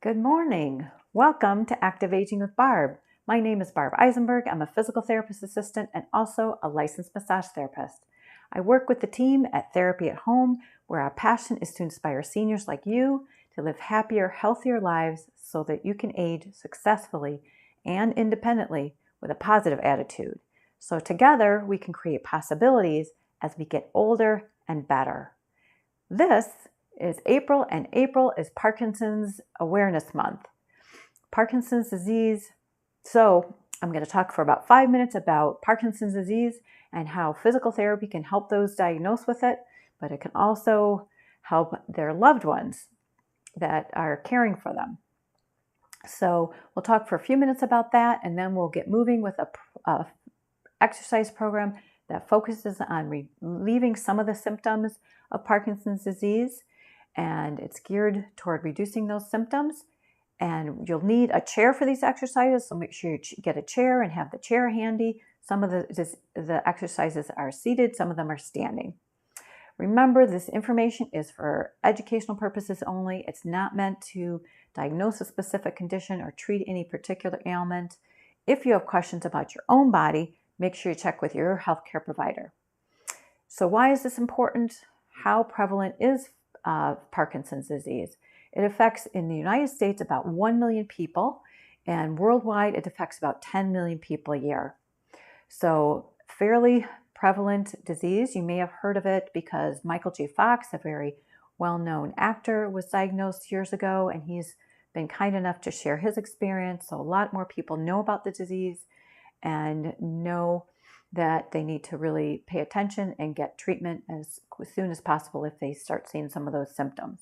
Good morning. Welcome to Active Aging with Barb. My name is Barb Eisenberg. I'm a physical therapist assistant and also a licensed massage therapist. I work with the team at Therapy at Home, where our passion is to inspire seniors like you to live happier, healthier lives so that you can age successfully and independently with a positive attitude. So together we can create possibilities as we get older and better. This is April, and April is Parkinson's Awareness Month. Parkinson's disease. So I'm going to talk for about 5 minutes about Parkinson's disease and how physical therapy can help those diagnosed with it, but it can also help their loved ones that are caring for them. So we'll talk for a few minutes about that, and then we'll get moving with a exercise program that focuses on relieving some of the symptoms of Parkinson's disease, and it's geared toward reducing those symptoms. And you'll need a chair for these exercises, so make sure you get a chair and have the chair handy. Some of the exercises are seated, some of them are standing. Remember, this information is for educational purposes only. It's not meant to diagnose a specific condition or treat any particular ailment. If you have questions about your own body, make sure you check with your healthcare provider. So why is this important? How prevalent is Parkinson's disease? It affects, in the United States, about 1 million people, and worldwide it affects about 10 million people a year. So fairly prevalent disease. You may have heard of it because Michael J. Fox, a very well-known actor, was diagnosed years ago, and he's been kind enough to share his experience. So a lot more people know about the disease and know that they need to really pay attention and get treatment as soon as possible if they start seeing some of those symptoms.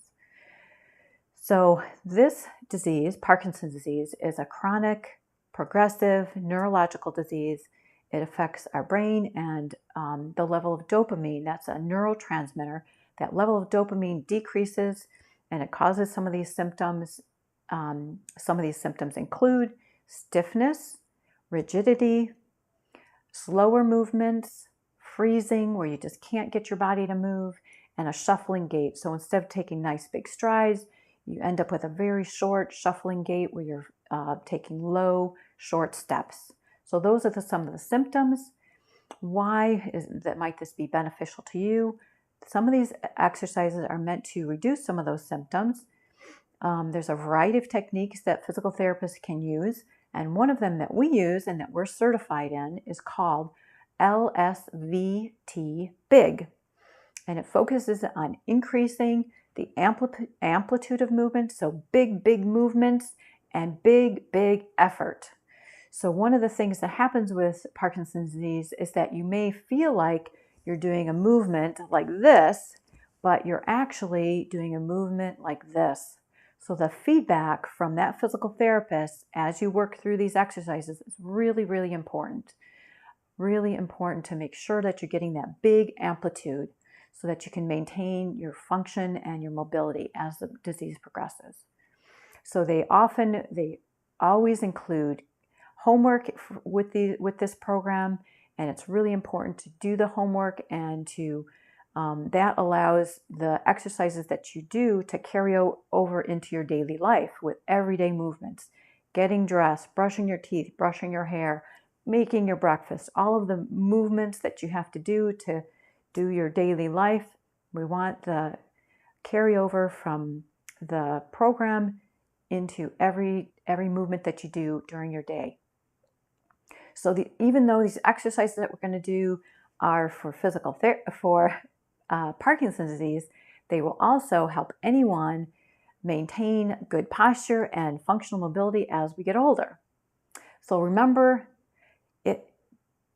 So this disease, Parkinson's disease, is a chronic, progressive neurological disease. It affects our brain and the level of dopamine. That's a neurotransmitter. That level of dopamine decreases and it causes some of these symptoms. Some of these symptoms include stiffness, rigidity, slower movements, freezing where you just can't get your body to move, and a shuffling gait. So instead of taking nice big strides, you end up with a very short shuffling gait where you're taking low, short steps. So those are some of the symptoms. Why might this be beneficial to you? Some of these exercises are meant to reduce some of those symptoms. There's a variety of techniques that physical therapists can use, and one of them that we use and that we're certified in is called LSVT Big, and it focuses on increasing the amplitude of movement, so big movements and big effort. So one of the things that happens with Parkinson's disease is that you may feel like you're doing a movement like this, but you're actually doing a movement like this. So the feedback from that physical therapist as you work through these exercises is really important. Really important to make sure that you're getting that big amplitude so that you can maintain your function and your mobility as the disease progresses. So they always include homework with this program, and it's really important to do the homework and to that allows the exercises that you do to carry over into your daily life with everyday movements, getting dressed, brushing your teeth, brushing your hair, making your breakfast, all of the movements that you have to do your daily life. We want the carryover from the program into every movement that you do during your day. So even though these exercises that we're going to do are for Parkinson's disease, they will also help anyone maintain good posture and functional mobility as we get older. So remember,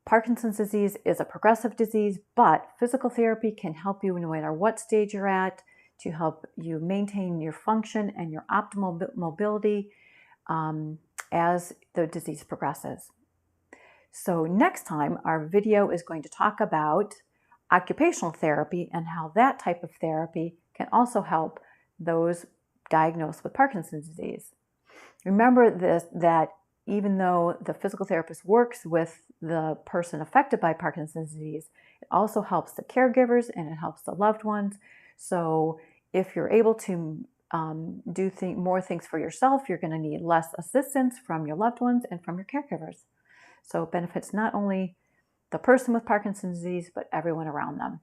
Parkinson's disease is a progressive disease, but physical therapy can help you no matter what stage you're at to help you maintain your function and your optimal mobility as the disease progresses. So next time, our video is going to talk about occupational therapy and how that type of therapy can also help those diagnosed with Parkinson's disease. Remember that even though the physical therapist works with the person affected by Parkinson's disease, it also helps the caregivers and it helps the loved ones. So if you're able to do more things for yourself, you're going to need less assistance from your loved ones and from your caregivers. So it benefits not only the person with Parkinson's disease, but everyone around them.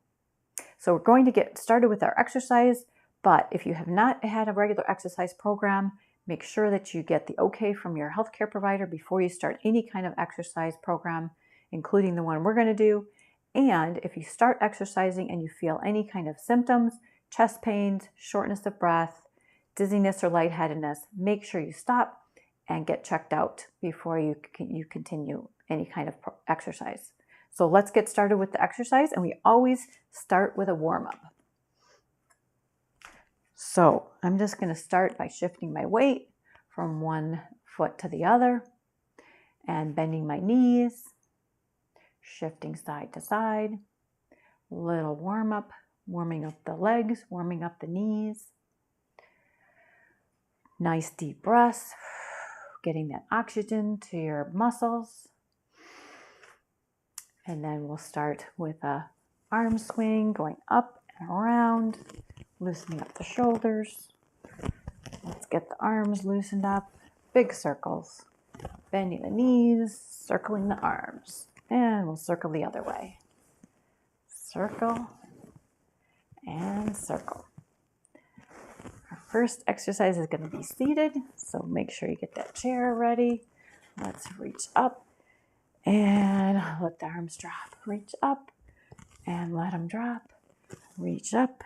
So we're going to get started with our exercise, but if you have not had a regular exercise program, make sure that you get the okay from your healthcare provider before you start any kind of exercise program, including the one we're going to do. And if you start exercising and you feel any kind of symptoms, chest pains, shortness of breath, dizziness or lightheadedness, make sure you stop and get checked out before you continue any kind of exercise. So let's get started with the exercise, and we always start with a warm-up. So I'm just going to start by shifting my weight from one foot to the other and bending my knees, shifting side to side, little warm-up, warming up the legs, warming up the knees. Nice deep breaths, getting that oxygen to your muscles. And then we'll start with a arm swing, going up and around, loosening up the shoulders. Let's get the arms loosened up. Big circles. Bending the knees, circling the arms. And we'll circle the other way. Circle and circle. Our first exercise is going to be seated, so make sure you get that chair ready. Let's reach up and let the arms drop. Reach up and let them drop. Reach up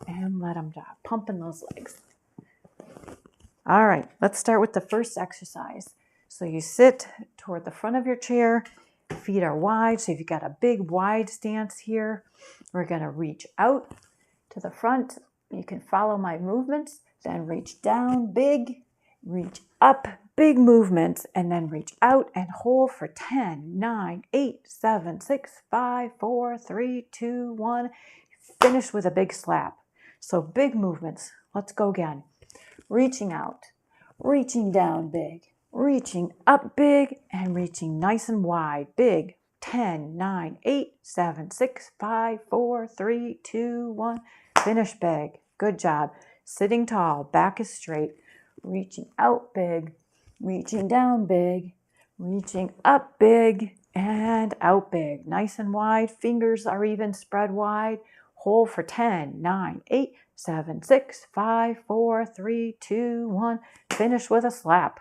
and let them drop. Pumping those legs. All right, let's start with the first exercise. So you sit toward the front of your chair. Feet are wide. So if you've got a big wide stance here, we're going to reach out to the front. You can follow my movements. Then reach down, big. Reach up, big movements, and then reach out and hold for 10, 9, 8, 7, 6, 5, 4, 3, 2, 1. Finish with a big slap. So big movements. Let's go again. Reaching out, reaching down big, reaching up big, and reaching nice and wide. Big. 10, 9, 8, 7, 6, 5, 4, 3, 2, 1. Finish big. Good job. Sitting tall, back is straight. Reaching out big, reaching down big, reaching up big, and out big. Nice and wide. Fingers are even spread wide. Hold for 10, 9, 8, 7, 6, 5, 4, 3, 2, 1. Finish with a slap.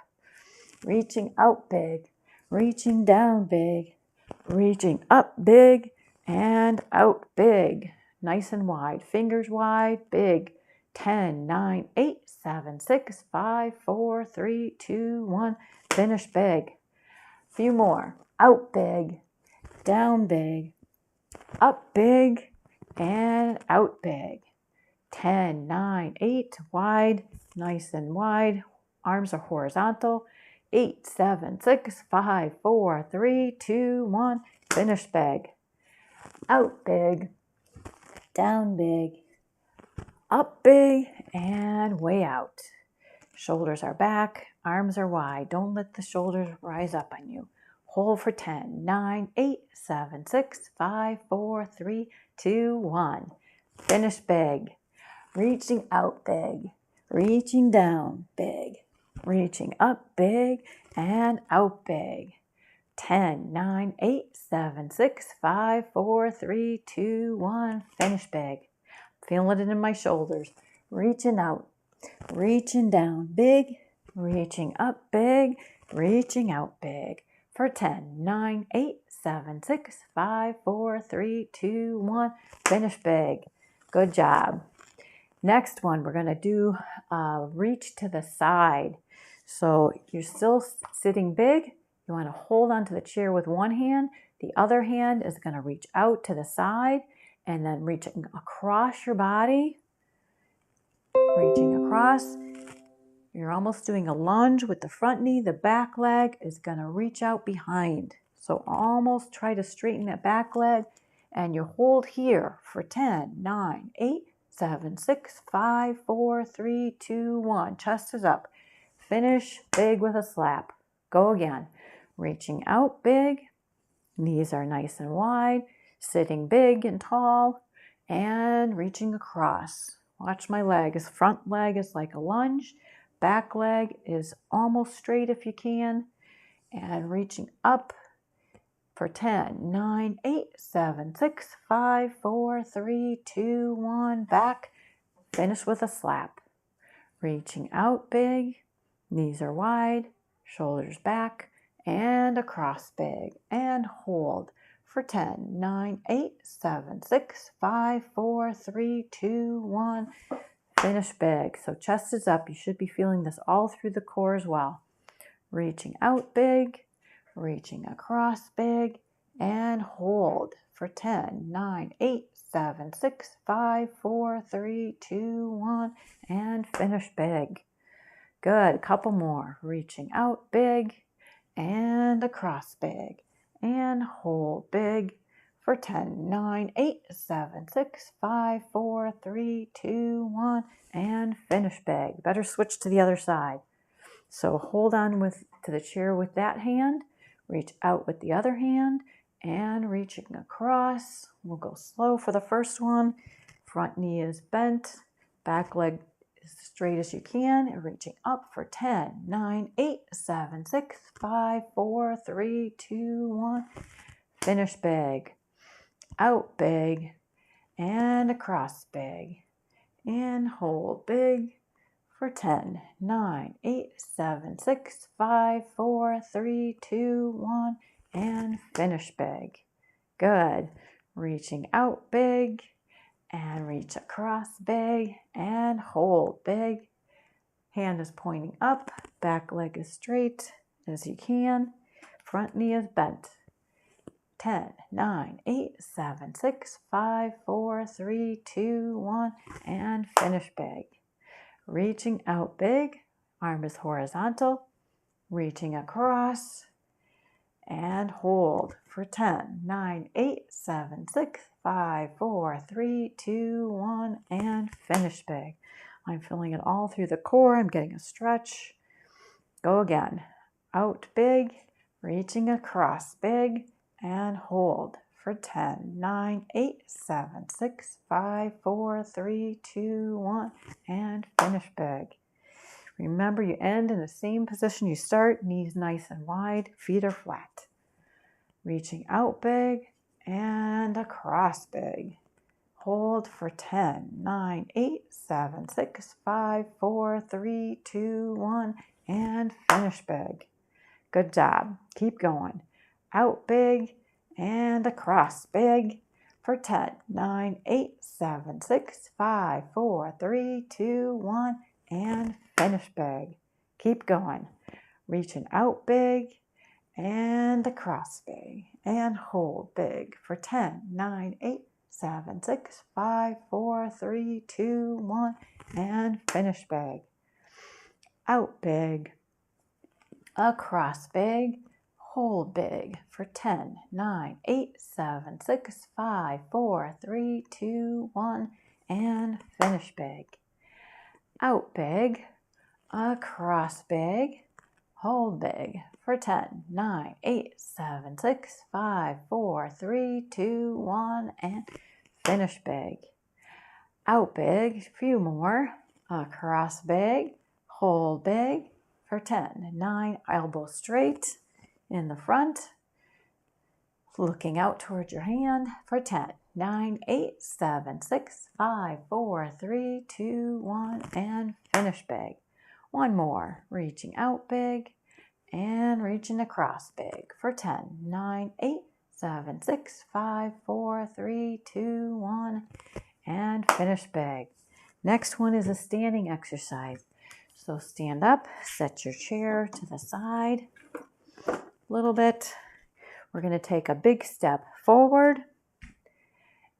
Reaching out big, reaching down big, reaching up big, and out big. Nice and wide. Fingers wide, big. 10, 9, 8, 7, 6, 5, 4, 3, 2, 1. Finish big. Few more. Out big, down big, up big, and out big. 10, 9, 8, wide, nice and wide. Arms are horizontal. 8, 7, 6, 5, 4, 3, 2, 1. Finish big. Out big, down big, up big, and way out. Shoulders are back, arms are wide. Don't let the shoulders rise up on you. Hold for 10, 9, 8, 7, 6, 5, 4, 3, 2, 1. Finish big. Reaching out big, reaching down big, reaching up big, and out big. 10, 9, 8, 7, 6, 5, 4, 3, 2, 1. Finish big. Feeling it in my shoulders. Reaching out, reaching down big, reaching up big, reaching out big. For 10, 9, 8, 7, 6, 5, 4, 3, 2, 1. Finish big. Good job. Next one, we're going to do reach to the side. So you're still sitting big. You want to hold onto the chair with one hand. The other hand is going to reach out to the side and then reaching across your body. Reaching across. You're almost doing a lunge with the front knee. The back leg is going to reach out behind. So almost try to straighten that back leg. And you hold here for 10, 9, 8, 7, 6, 5, 4, 3, 2, 1. Chest is up. Finish big with a slap. Go again. Reaching out big. Knees are nice and wide. Sitting big and tall. And reaching across. Watch my legs. Front leg is like a lunge. Back leg is almost straight if you can. And reaching up for 10, 9, 8, 7, 6, 5, 4, 3, 2, 1. Back. Finish with a slap. Reaching out big. Knees are wide. Shoulders back. And across big. And hold for 10, 9, 8, 7, 6, 5, 4, 3, 2, 1. Finish big. So chest is up. You should be feeling this all through the core as well. Reaching out big, reaching across big, and hold for 10, 9, 8, 7, 6, 5, 4, 3, 2, 1, and finish big. Good. A couple more. Reaching out big and across big, and hold big for 10, 9, 8, 7, 6, 5, 4, 3, 2, 1, and finish big. Better switch to the other side. So hold on to the chair with that hand, reach out with the other hand, and reaching across. We'll go slow for the first one. Front knee is bent, back leg as straight as you can, and reaching up for 10, 9, 8, 7, 6, 5, 4, 3, 2, 1. Finish big. Out big, and across big, and hold big for 10, 9, 8, 7, 6, 5, 4, 3, 2, 1, and finish big. Good. Reaching out big, and reach across big, and hold big. Hand is pointing up, back leg is straight as you can, front knee is bent. 10, 9, 8, 7, 6, 5, 4, 3, 2, 1, and finish big. Reaching out big, arm is horizontal, reaching across, and hold for 10, 9, 8, 7, 6, 5, 4, 3, 2, 1, and finish big. I'm feeling it all through the core. I'm getting a stretch. Go again. Out big, reaching across big, and hold for 10, 9, 8, 7, 6, 5, 4, 3, 2, 1, and finish big. Remember, you end in the same position you start, knees nice and wide, feet are flat. Reaching out big and across big. Hold for 10, 9, 8, 7, 6, 5, 4, 3, 2, 1, and finish big. Good job. Keep going. Out big and across big for 10, 9, 8, 7, 6, 5, 4, 3, 2, 1, and finish big. Keep going. Reaching out big and across big, and hold big for 10, 9, 8, 7, 6, 5, 4, 3, 2, 1, and finish big. Out big, across big, hold big for 10, 9, 8, 7, 6, 5, 4, 3, 2, 1, and finish big. Out big, across big, hold big for 10, 9, 8, 7, 6, 5, 4, 3, 2, 1, and finish big. Out big, a few more, across big, hold big for 10, 9, elbow straight in the front, looking out towards your hand for 10, 9, 8, 7, 6, 5, 4, 3, 2, 1, and finish big. One more, reaching out big and reaching across big for 10, 9, 8, 7, 6, 5, 4, 3, 2, 1, and finish big. Next one is a standing exercise. So stand up, set your chair to the side a little bit. We're going to take a big step forward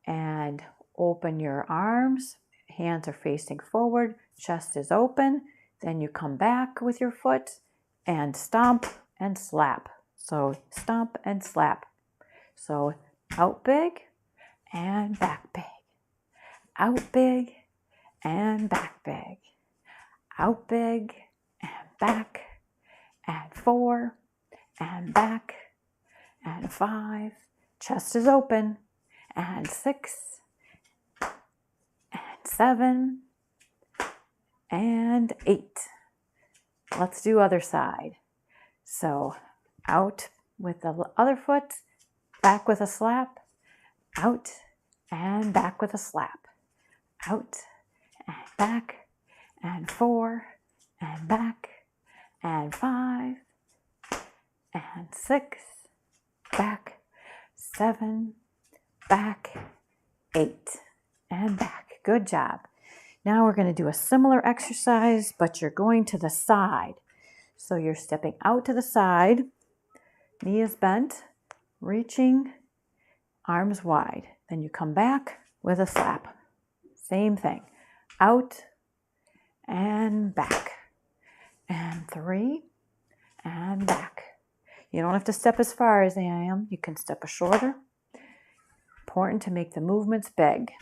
and open your arms. Hands are facing forward, chest is open. Then you come back with your foot and stomp and slap. So stomp and slap. So out big and back big. Out big and back big. Out big and back and 4 and back and 5. Chest is open and 6 and 7 and 8. Let's do other side. So out with the other foot, back with a slap, out and back with a slap, out and back, and 4 and back, and 5 and 6, back, 7, back, 8 and back. Good job. Now we're going to do a similar exercise, but you're going to the side. So you're stepping out to the side, knee is bent, reaching, arms wide. Then you come back with a slap. Same thing. Out and back. And 3 and back. You don't have to step as far as I am. You can step a shorter. Important to make the movements big.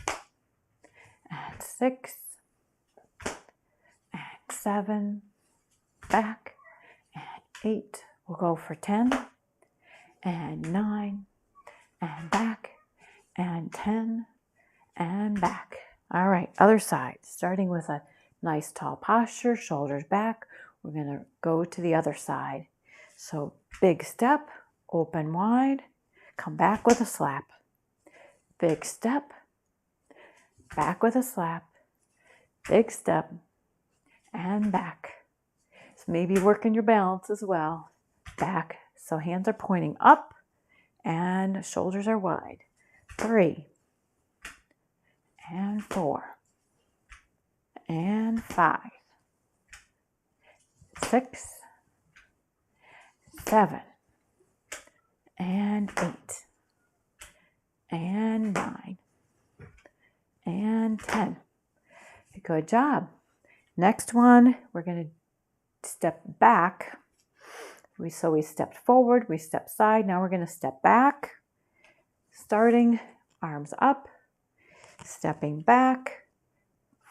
And 6 and 7, back, and 8. We'll go for 10 and 9 and back, and 10 and back. All right, other side. Starting with a nice tall posture, shoulders back. We're going to go to the other side. So big step, open wide, come back with a slap. Big step, back with a slap, big step, and back. So maybe working your balance as well. Back, so hands are pointing up and shoulders are wide. 3 and 4 and 5, 6, 7 and 8 and 9 and 10. Good job. Next one, we're going to step back. So we stepped forward, we stepped side. Now we're going to step back. Starting, arms up, stepping back.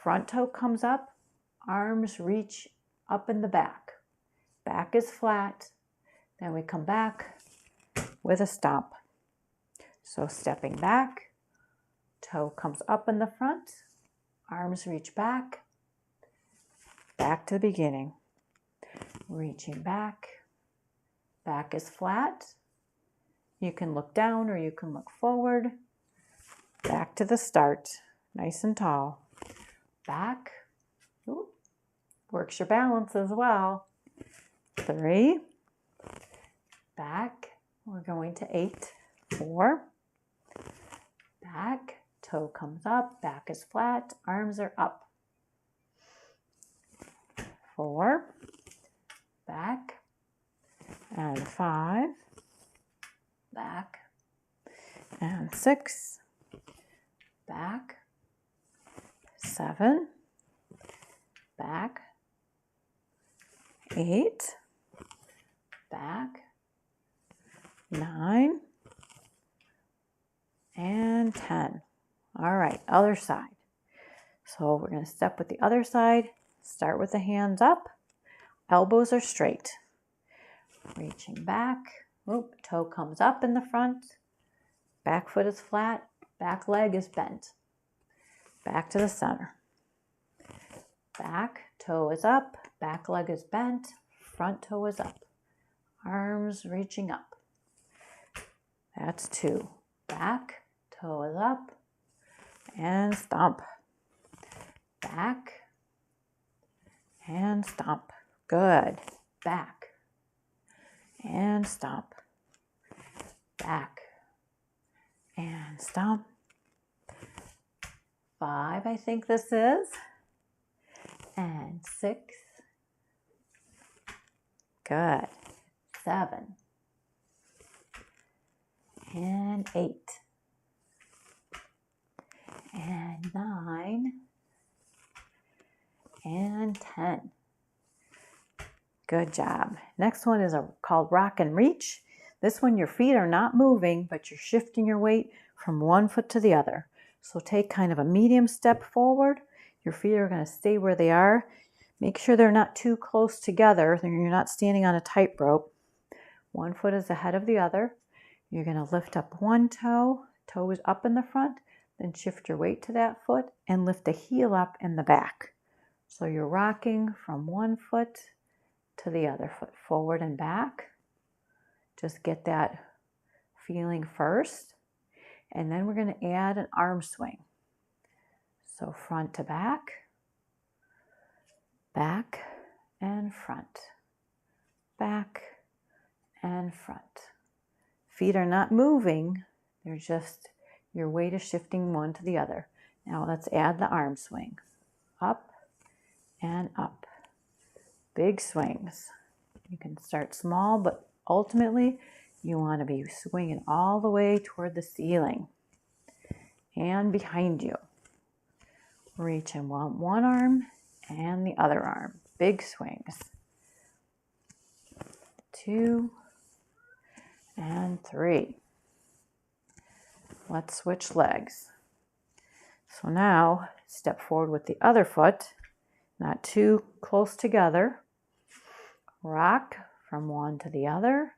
Front toe comes up, arms reach up in the back. Back is flat. Then we come back with a stomp. So stepping back, toe comes up in the front, arms reach back, back to the beginning. Reaching back, back is flat. You can look down or you can look forward. Back to the start, nice and tall. Back, ooh, works your balance as well. 3, back, we're going to 8, 4, back, toe comes up, back is flat, arms are up. 4, back, and 5, back, and 6, back, 7, back, 8, back, 9, and 10. All right, other side. So we're going to step with the other side. Start with the hands up. Elbows are straight. Reaching back. Oop, toe comes up in the front. Back foot is flat. Back leg is bent. Back to the center. Back, toe is up. Back leg is bent. Front toe is up. Arms reaching up. That's 2. Back, toe is up, and stomp. Back, and stomp. Good. Back, and stomp. Back, and stomp. 5, I think this is. And 6. Good. 7. And 8. And 9. And 10. Good job. Next one is called rock and reach. This one, your feet are not moving, but you're shifting your weight from one foot to the other. So take kind of a medium step forward. Your feet are going to stay where they are. Make sure they're not too close together. Then you're not standing on a tightrope. One foot is ahead of the other. You're going to lift up one toe. Toe is up in the front. Then shift your weight to that foot and lift the heel up in the back. So you're rocking from one foot to the other foot, forward and back. Just get that feeling first. And then we're going to add an arm swing. So front to back, back and front, back and front. Feet are not moving, they're just, your weight is shifting one to the other. Now let's add the arm swing. Up and up. Big swings. You can start small, but ultimately you want to be swinging all the way toward the ceiling and behind you. Reach in one arm and the other arm. Big swings. 2 and 3. Let's switch legs. So now step forward with the other foot, not too close together. Rock from one to the other,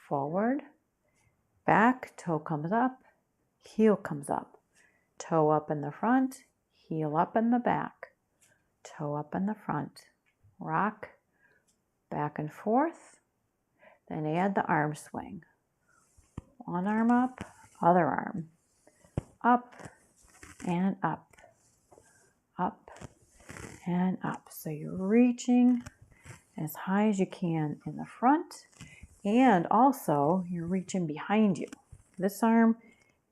forward, back, toe comes up, heel comes up, toe up in the front, heel up in the back, toe up in the front, rock, back and forth, then add the arm swing. One arm up, other arm, up and up, up and up. So you're reaching as high as you can in the front, and also you're reaching behind you. This arm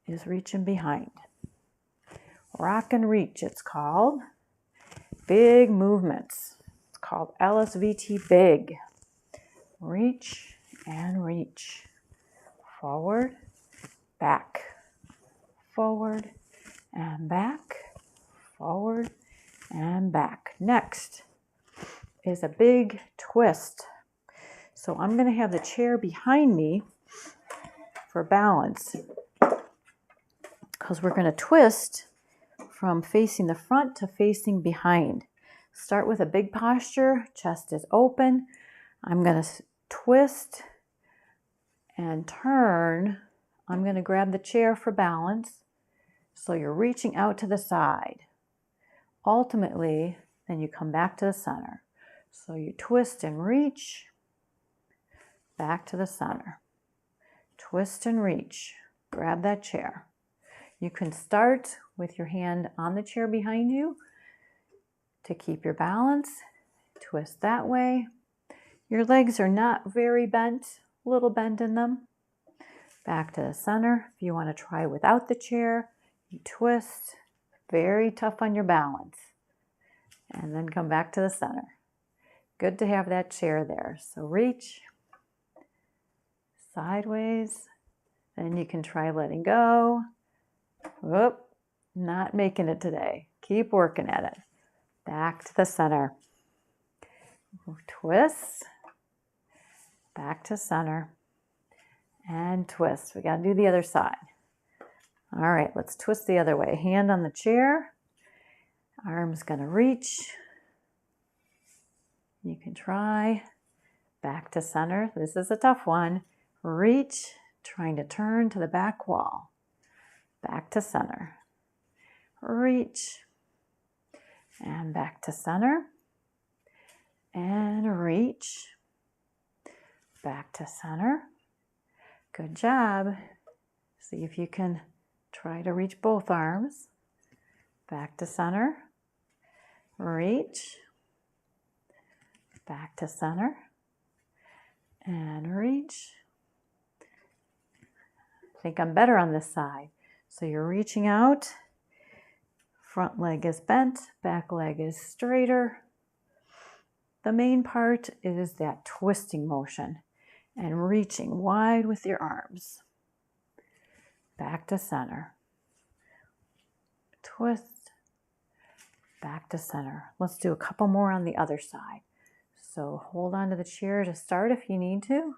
is reaching behind. Rock and reach, it's called. Big movements. It's called LSVT big. Reach and reach. Forward, back, forward and back, forward and back. Next is a big twist. So I'm going to have the chair behind me for balance, because we're going to twist from facing the front to facing behind. Start with a big posture, chest is open. I'm going to twist and turn. I'm going to grab the chair for balance. So you're reaching out to the side. Ultimately, then you come back to the center. So you twist and reach, back to the center. Twist and reach, grab that chair. You can start with your hand on the chair behind you to keep your balance. Twist that way. Your legs are not very bent, a little bend in them. Back to the center. If you want to try without the chair, you twist, very tough on your balance. And then come back to the center. Good to have that chair there. So reach, sideways, then you can try letting go. Whoop, not making it today. Keep working at it. Back to the center. Twist, back to center, and twist. We got to do the other side. All right, let's twist the other way. Hand on the chair, arm's going to reach. You can try. Back to center. This is a tough one. Reach, trying to turn to the back wall. Back to center. Reach, and back to center. And reach, back to center. Good job. See if you can try to reach both arms. Back to center. Reach, back to center. And reach. I think I'm better on this side. So you're reaching out. Front leg is bent, back leg is straighter. The main part is that twisting motion and reaching wide with your arms. Back to center. Twist. Back to center. Let's do a couple more on the other side. So hold on to the chair to start if you need to.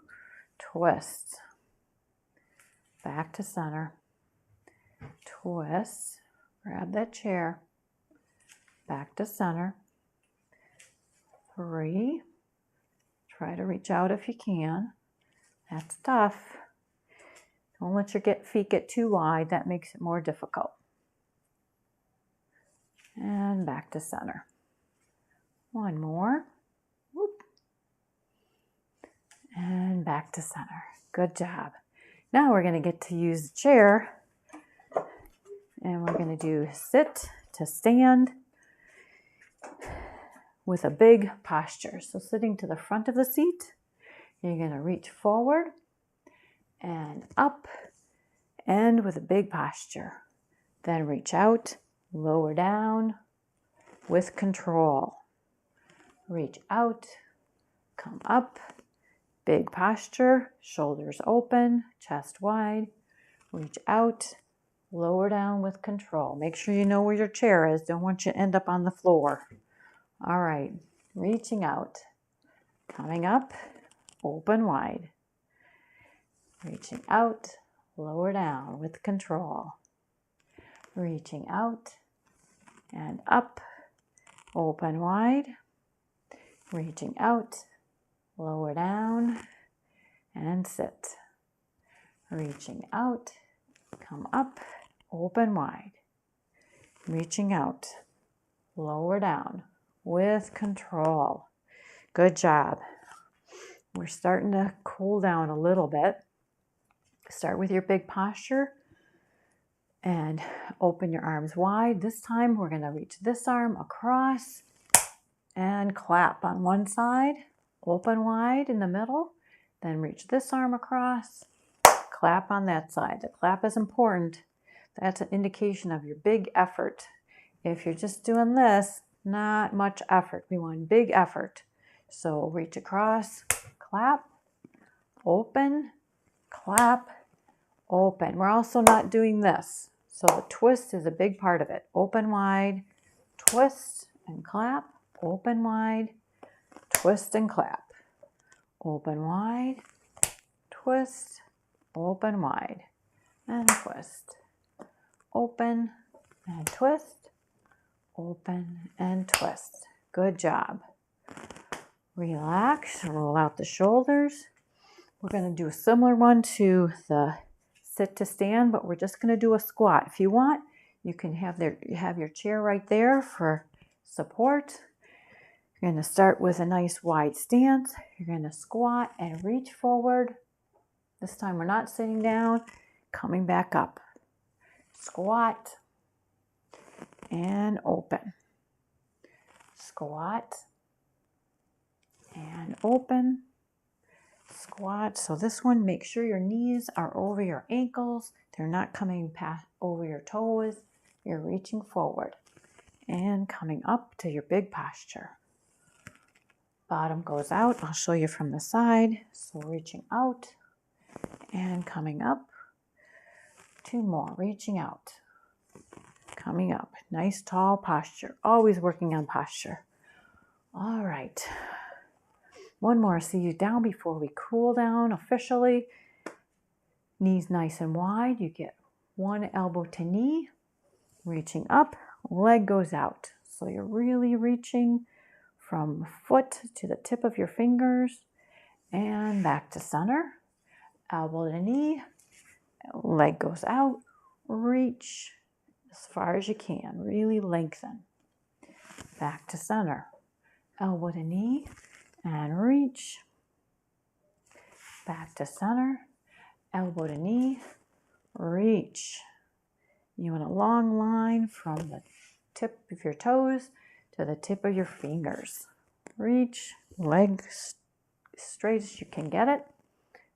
Twist. Back to center. Twist. Grab that chair. Back to center. 3. Try to reach out if you can. That's tough. Don't let your feet get too wide. That makes it more difficult. And back to center. One more. Whoop. And back to center. Good job. Now we're going to get to use the chair. And we're going to do sit to stand with a big posture. So sitting to the front of the seat, you're going to reach forward and up and with a big posture. Then reach out, lower down with control. Reach out, come up, big posture, shoulders open, chest wide. Reach out, lower down with control. Make sure you know where your chair is. Don't want you to end up on the floor. All right, reaching out, coming up, open wide. Reaching out, lower down with control. Reaching out and up, open wide. Reaching out, lower down and sit. Reaching out, come up, open wide. Reaching out, lower down with control. Good job. We're starting to cool down a little bit. Start with your big posture and open your arms wide. This time we're going to reach this arm across and clap on one side, open wide in the middle, then reach this arm across, clap on that side. The clap is important. That's an indication of your big effort. If you're just doing this, not much effort. We want big effort. So reach across, clap, open, clap, open. We're also not doing this. So the twist is a big part of it. Open wide, twist and clap, open wide, twist and clap. Open wide, twist, open wide, and twist. Open and twist, open and twist. Good job. Relax, roll out the shoulders. We're going to do a similar one to the sit to stand, but we're just going to do a squat. If you want, you can have your chair right there for support. You're going to start with a nice wide stance. You're going to squat and reach forward. This time we're not sitting down, coming back up. Squat and open. Squat and open. Squat. So this one, make sure your knees are over your ankles. They're not coming past over your toes. You're reaching forward and coming up to your big posture. Bottom goes out. I'll show you from the side. So reaching out and coming up. Two more. Reaching out. Coming up. Nice tall posture. Always working on posture. All right. One more. See you down before we cool down officially. Knees nice and wide. You get one elbow to knee. Reaching up. Leg goes out. So you're really reaching from foot to the tip of your fingers and back to center. Elbow to knee. Leg goes out. Reach as far as you can. Really lengthen. Back to center. Elbow to knee and reach. Back to center. Elbow to knee. Reach. You want a long line from the tip of your toes to the tip of your fingers. Reach, legs straight as you can get it.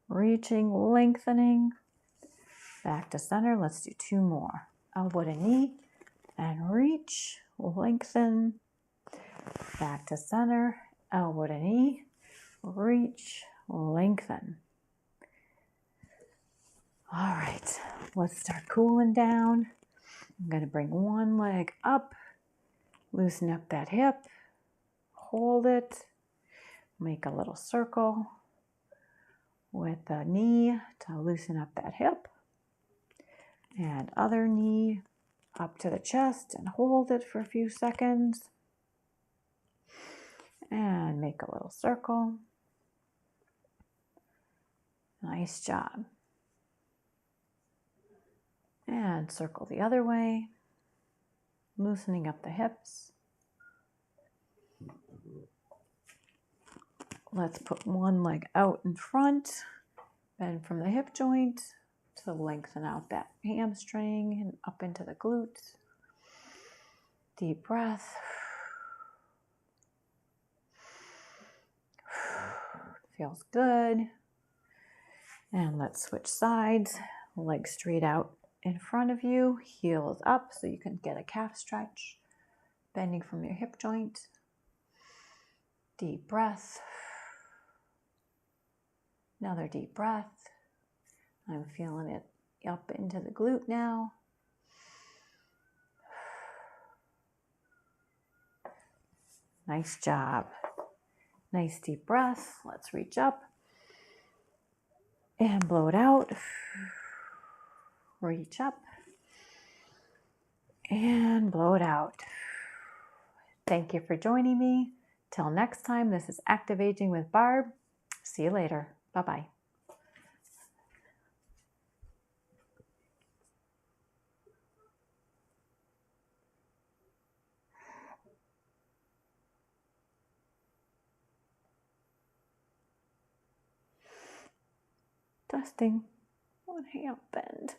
Reaching, lengthening. Back to center. Let's do two more. Elbow to knee and reach, lengthen. Back to center. Elbow to knee, reach, lengthen. All right, let's start cooling down. I'm going to bring one leg up, loosen up that hip, hold it, make a little circle with the knee to loosen up that hip, and other knee up to the chest and hold it for a few seconds, and make a little circle. Nice job. And circle the other way, loosening up the hips. Let's put one leg out in front, bend from the hip joint to lengthen out that hamstring and up into the glutes. Deep breath. Feels good. And let's switch sides. Legs straight out in front of you, heels up so you can get a calf stretch. Bending from your hip joint. Deep breath. Another deep breath. I'm feeling it up into the glute now. Nice job. Nice deep breath. Let's reach up and blow it out. Reach up and blow it out. Thank you for joining me. Till next time, this is Active Aging with Barb. See you later. Bye-bye. Testing. One hand bend.